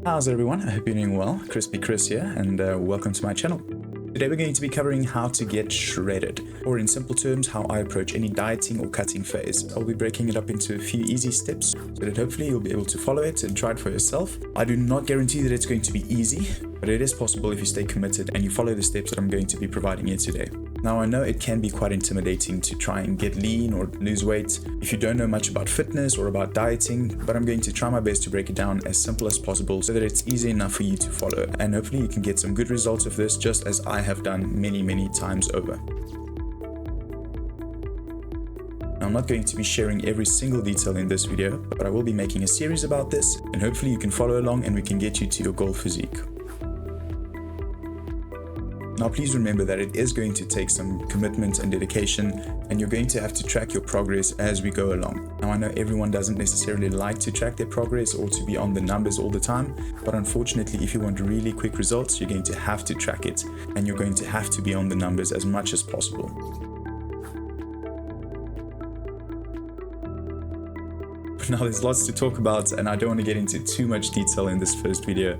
How's everyone? I hope you're doing well. KrispyChris here, and welcome to my channel. Today we're going to be covering how to get shredded, or in simple terms, how I approach any dieting or cutting phase. I'll be breaking it up into a few easy steps so that hopefully you'll be able to follow it and try it for yourself. I do not guarantee that it's going to be easy, but it is possible if you stay committed and you follow the steps that I'm going to be providing you today. Now, I know it can be quite intimidating to try and get lean or lose weight if you don't know much about fitness or about dieting, but I'm going to try my best to break it down as simple as possible so that it's easy enough for you to follow, and hopefully you can get some good results of this just as I have done many times over. Now, I'm not going to be sharing every single detail in this video, but I will be making a series about this, and hopefully you can follow along and we can get you to your goal physique. Now, please remember that it is going to take some commitment and dedication, and you're going to have to track your progress as we go along. Now, I know everyone doesn't necessarily like to track their progress or to be on the numbers all the time, but unfortunately, if you want really quick results, you're going to have to track it, and you're going to have to be on the numbers as much as possible. Now, there's lots to talk about, and I don't want to get into too much detail in this first video,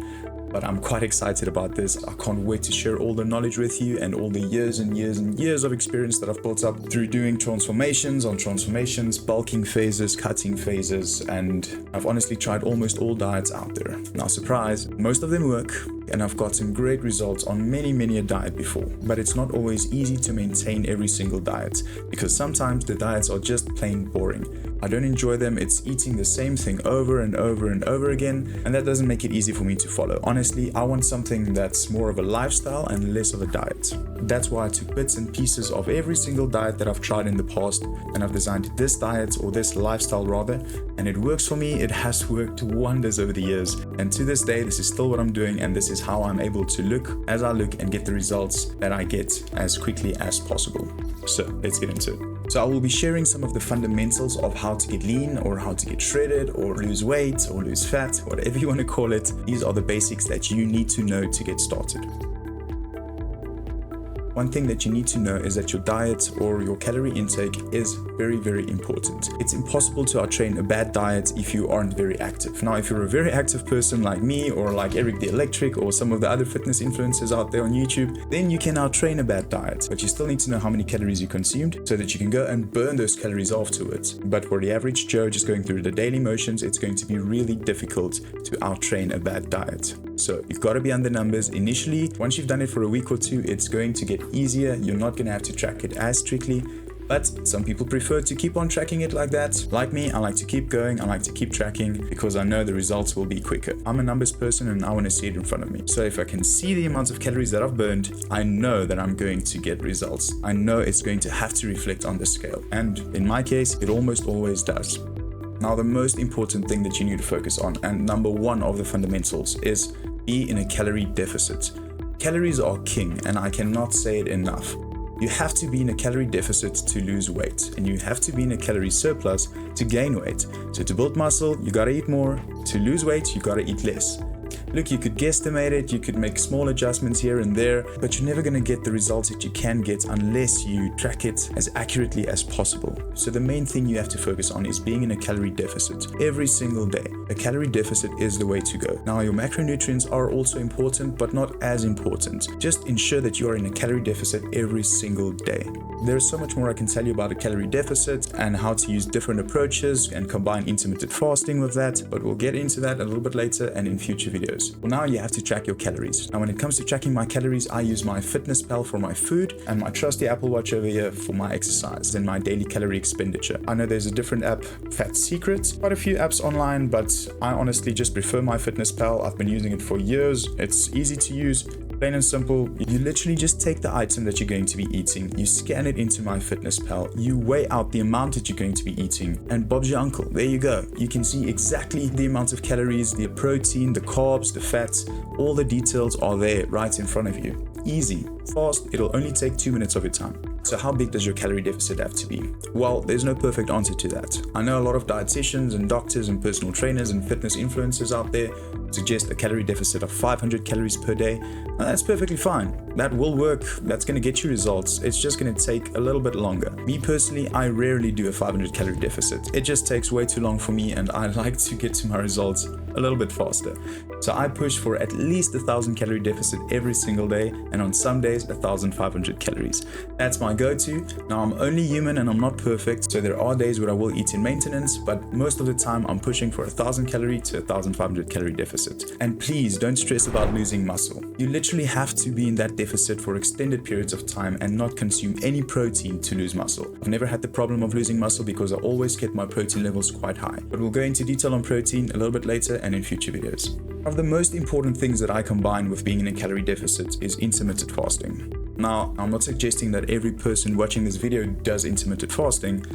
but I'm quite excited about this. I can't wait to share all the knowledge with you and all the years and years of experience that I've built up through doing transformations on transformations, bulking phases, cutting phases, and I've honestly tried almost all diets out there. Now, surprise, most of them work, and I've got some great results on many a diet before, but it's not always easy to maintain every single diet because sometimes the diets are just plain boring. I don't enjoy them. It's eating the same thing over and over again, and that doesn't make it easy for me to follow. Honestly, I want something that's more of a lifestyle and less of a diet. That's why I took bits and pieces of every single diet that I've tried in the past, and I've designed this diet, or this lifestyle rather, and it works for me. It has worked wonders over the years, and to this day, this is still what I'm doing, and this is how I'm able to look as I look and get the results that I get as quickly as possible. So let's get into it. So I will be sharing some of the fundamentals of how to get lean, or how to get shredded, or lose weight, or lose fat, whatever you want to call it. These are the basics that you need to know to get started. One thing that you need to know is that your diet or your calorie intake is very important. It's impossible to outtrain a bad diet if you aren't very active. Now, if you're a very active person like me, or like Eric the Electric, or some of the other fitness influencers out there on YouTube, then you can outtrain a bad diet. But you still need to know how many calories you consumed so that you can go and burn those calories afterwards. But for the average Joe just going through the daily motions, it's going to be really difficult to outtrain a bad diet. So you've got to be on the numbers initially. Once you've done it for a week or two, it's going to get easier. You're not going to have to track it as strictly, but some people prefer to keep on tracking it like that. Like me, I like to keep going. I like to keep tracking because I know the results will be quicker. I'm a numbers person and I want to see it in front of me. So if I can see the amounts of calories that I've burned, I know that I'm going to get results. I know it's going to have to reflect on the scale. And in my case, it almost always does. Now, the most important thing that you need to focus on, and number one of the fundamentals, is be in a calorie deficit. Calories are king, and I cannot say it enough. You have to be in a calorie deficit to lose weight, and you have to be in a calorie surplus to gain weight. So to build muscle, you gotta eat more. To lose weight, you gotta eat less. Look, you could guesstimate it, you could make small adjustments here and there, but you're never going to get the results that you can get unless you track it as accurately as possible. So the main thing you have to focus on is being in a calorie deficit every single day. A calorie deficit is the way to go. Now, your macronutrients are also important, but not as important. Just ensure that you are in a calorie deficit every single day. There's so much more I can tell you about a calorie deficit and how to use different approaches and combine intermittent fasting with that, but we'll get into that a little bit later and in future videos. Well, now you have to track your calories. Now, when it comes to tracking my calories, I use my MyFitnessPal for my food and my trusty Apple Watch over here for my exercise and my daily calorie expenditure. I know there's a different app, Fat Secret, quite a few apps online, but I honestly just prefer my MyFitnessPal. I've been using it for years. It's easy to use, plain and simple. You literally just take the item that you're going to be eating, you scan it into MyFitnessPal, you weigh out the amount that you're going to be eating, and Bob's your uncle. There you go. You can see exactly the amount of calories, the protein, the carbs, the fats, all the details are there right in front of you. Easy, fast, it'll only take 2 minutes of your time. So how big does your calorie deficit have to be? Well, there's no perfect answer to that. I know a lot of dietitians and doctors and personal trainers and fitness influencers out there suggest a calorie deficit of 500 calories per day. Now, that's perfectly fine. That will work. That's going to get you results. It's just going to take a little bit longer. Me personally, I rarely do a 500 calorie deficit. It just takes way too long for me, and I like to get to my results a little bit faster. So I push for at least 1,000 calorie deficit every single day, and on some days 1,500 calories. That's my go-to. Now, I'm only human and I'm not perfect, so there are days where I will eat in maintenance, but most of the time I'm pushing for 1,000 calorie to 1,500 calorie deficit. And please don't stress about losing muscle. You literally have to be in that deficit for extended periods of time and not consume any protein to lose muscle. I've never had the problem of losing muscle because I always kept my protein levels quite high. But we'll go into detail on protein a little bit later and in future videos. One of the most important things that I combine with being in a calorie deficit is intermittent fasting. Now, I'm not suggesting that every person watching this video does intermittent fasting,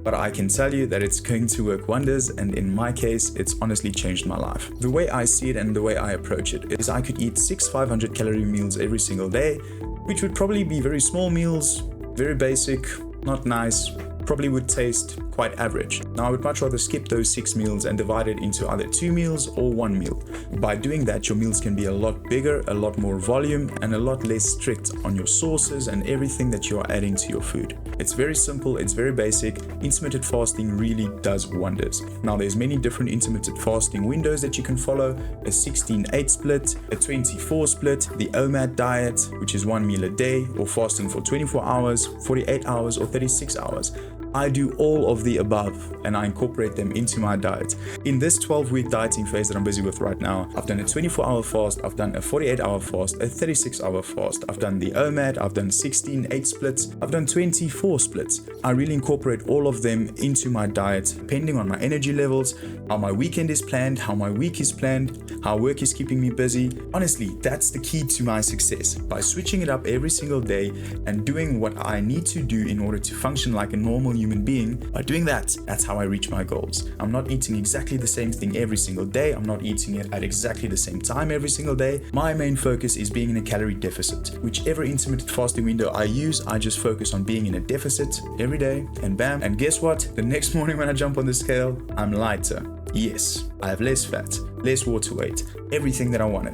but I can tell you that it's going to work wonders, and in my case, it's honestly changed my life. The way I see it and the way I approach it is I could eat 6 500 calorie meals every single day, which would probably be very small meals, very basic, not nice, probably would taste quite average. Now, I would much rather skip those 6 meals and divide it into either 2 meals or 1 meal. By doing that, your meals can be a lot bigger, a lot more volume, and a lot less strict on your sauces and everything that you are adding to your food. It's very simple, it's very basic. Intermittent fasting really does wonders. Now, there's many different intermittent fasting windows that you can follow: a 16-8 split, a 24 split, the OMAD diet, which is 1 meal a day, or fasting for 24 hours, 48 hours, or 36 hours. I do all of the above and I incorporate them into my diet. In this 12-week dieting phase that I'm busy with right now, I've done a 24-hour fast, I've done a 48-hour fast, a 36-hour fast, I've done the OMAD, I've done 16-8 splits, I've done 24 splits. I really incorporate all of them into my diet depending on my energy levels, how my weekend is planned, how my week is planned, how work is keeping me busy. Honestly, that's the key to my success. By switching it up every single day and doing what I need to do in order to function like a normal human being, by doing that, that's how I reach my goals. I'm not eating exactly the same thing every single day. I'm not eating it at exactly the same time every single day. My main focus is being in a calorie deficit. Whichever intermittent fasting window I use, I just focus on being in a deficit every day, and bam. And guess what? The next morning when I jump on the scale, I'm lighter. Yes, I have less fat, less water weight, everything that I wanted.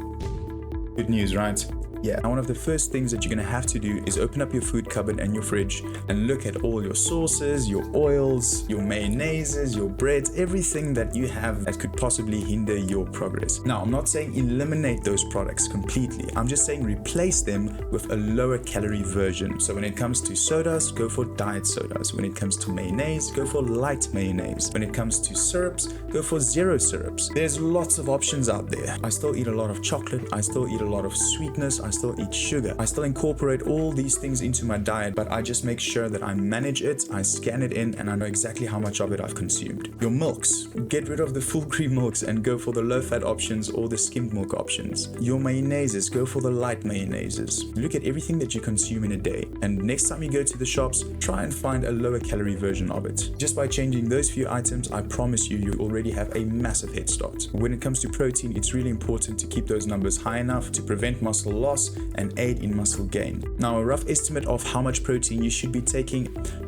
Good news, right? Yeah, one of the first things that you're going to have to do is open up your food cupboard and your fridge and look at all your sauces, your oils, your mayonnaises, your breads, everything that you have that could possibly hinder your progress. Now, I'm not saying eliminate those products completely. I'm just saying replace them with a lower calorie version. So when it comes to sodas, go for diet sodas. When it comes to mayonnaise, go for light mayonnaise. When it comes to syrups, go for zero syrups. There's lots of options out there. I still eat a lot of chocolate. I still eat a lot of sweetness. I still eat sugar. I still incorporate all these things into my diet, but I just make sure that I manage it, I scan it in, and I know exactly how much of it I've consumed. Your milks, get rid of the full cream milks and go for the low fat options or the skimmed milk options. Your mayonnaises, go for the light mayonnaises. Look at everything that you consume in a day, and next time you go to the shops, try and find a lower calorie version of it. Just by changing those few items, I promise you, you already have a massive head start. When it comes to protein, it's really important to keep those numbers high enough to prevent muscle loss and aid in muscle gain. Now, a rough estimate of how much protein you should be taking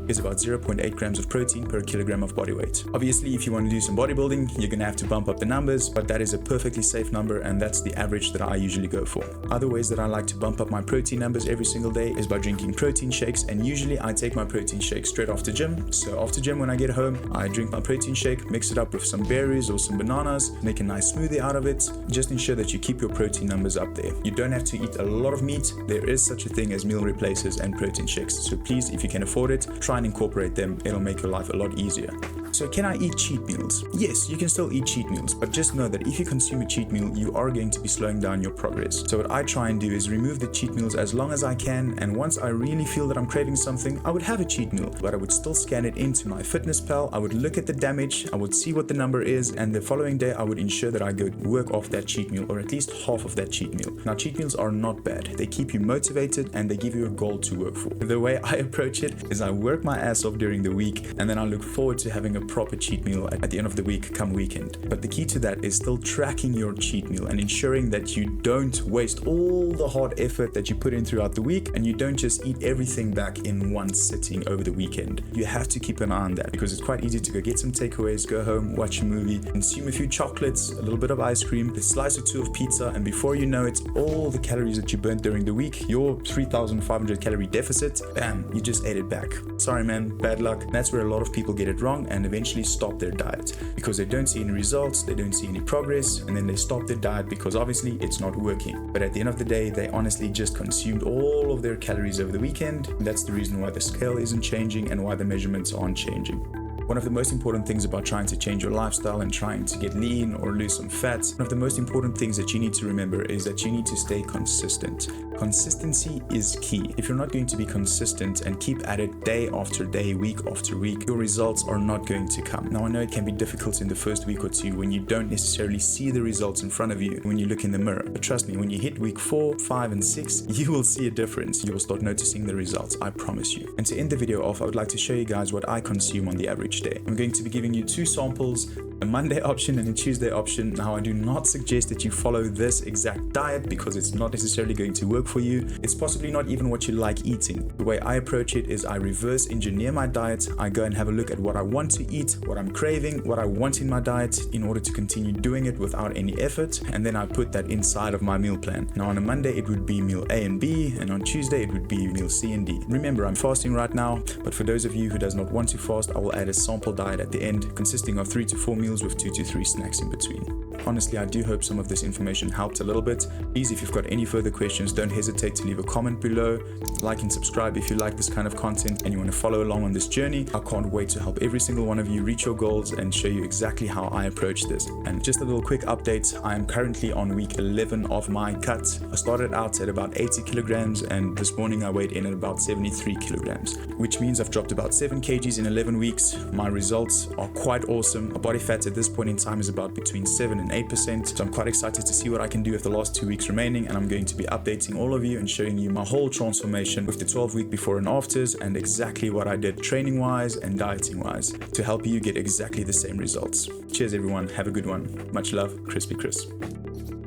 is about 0.8 grams of protein per kilogram of body weight. Obviously, if you want to do some bodybuilding, you're going to have to bump up the numbers, but that is a perfectly safe number, and that's the average that I usually go for. Other ways that I like to bump up my protein numbers every single day is by drinking protein shakes, and usually I take my protein shake straight after gym. So after gym, when I get home, I drink my protein shake, mix it up with some berries or some bananas, make a nice smoothie out of it. Just ensure that you keep your protein numbers up there. You don't have to eat a lot of meat. There is such a thing as meal replacers and protein shakes. So please, if you can afford it, try and incorporate them. It'll make your life a lot easier. So can I eat cheat meals? Yes, you can still eat cheat meals, but just know that if you consume a cheat meal, you are going to be slowing down your progress. So what I try and do is remove the cheat meals as long as I can, and once I really feel that I'm craving something, I would have a cheat meal, but I would still scan it into my fitness pal. I would look at the damage, I would see what the number is, and the following day I would ensure that I go work off that cheat meal, or at least half of that cheat meal. Now, cheat meals are not bad. They keep you motivated and they give you a goal to work for. The way I approach it is I work my ass off during the week, and then I look forward to having a a proper cheat meal at the end of the week come weekend. But the key to that is still tracking your cheat meal and ensuring that you don't waste all the hard effort that you put in throughout the week, and you don't just eat everything back in one sitting over the weekend. You have to keep an eye on that, because it's quite easy to go get some takeaways, go home, watch a movie, consume a few chocolates, a little bit of ice cream, a slice or two of pizza, and before you know it, all the calories that you burnt during the week, your 3,500 calorie deficit, bam, you just ate it back. Sorry man, bad luck. That's where a lot of people get it wrong and eventually stop their diet, because they don't see any results, they don't see any progress, and then they stop their diet because obviously it's not working. But at the end of the day, they honestly just consumed all of their calories over the weekend. That's the reason why the scale isn't changing and why the measurements aren't changing. One of the most important things about trying to change your lifestyle and trying to get lean or lose some fat, one of the most important things that you need to remember is that you need to stay consistent. Consistency is key. If you're not going to be consistent and keep at it day after day, week after week, your results are not going to come. Now, I know it can be difficult in the first week or two when you don't necessarily see the results in front of you when you look in the mirror. But trust me, when you hit week 4, 5, and 6, you will see a difference. You will start noticing the results, I promise you. And to end the video off, I would like to show you guys what I consume on the average day. I'm going to be giving you 2 samples, a Monday option and a Tuesday option. Now, I do not suggest that you follow this exact diet because it's not necessarily going to work for you. It's possibly not even what you like eating. The way I approach it is I reverse engineer my diet. I go and have a look at what I want to eat, what I'm craving, what I want in my diet in order to continue doing it without any effort, and then I put that inside of my meal plan. Now, on a Monday it would be meal A and B, and on Tuesday it would be meal C and D. Remember, I'm fasting right now, but for those of you who does not want to fast, I will add a sample diet at the end consisting of 3 to 4 meals with 2 to 3 snacks in between. Honestly, I do hope some of this information helped a little bit. Please, if you've got any further questions, don't hesitate to leave a comment below. Like and subscribe if you like this kind of content and you want to follow along on this journey. I can't wait to help every single one of you reach your goals and show you exactly how I approach this. And just a little quick update, I am currently on week 11 of my cut. I started out at about 80 kilograms and this morning I weighed in at about 73 kilograms, which means I've dropped about 7 kgs in 11 weeks. My results are quite awesome. My body fat at this point in time is about between 7 and 8%. So I'm quite excited to see what I can do with the last 2 weeks remaining, and I'm going to be updating all of you and showing you my whole transformation with the 12-week before and afters and exactly what I did training wise and dieting wise to help you get exactly the same results. Cheers everyone, have a good one. Much love, KrispyChris.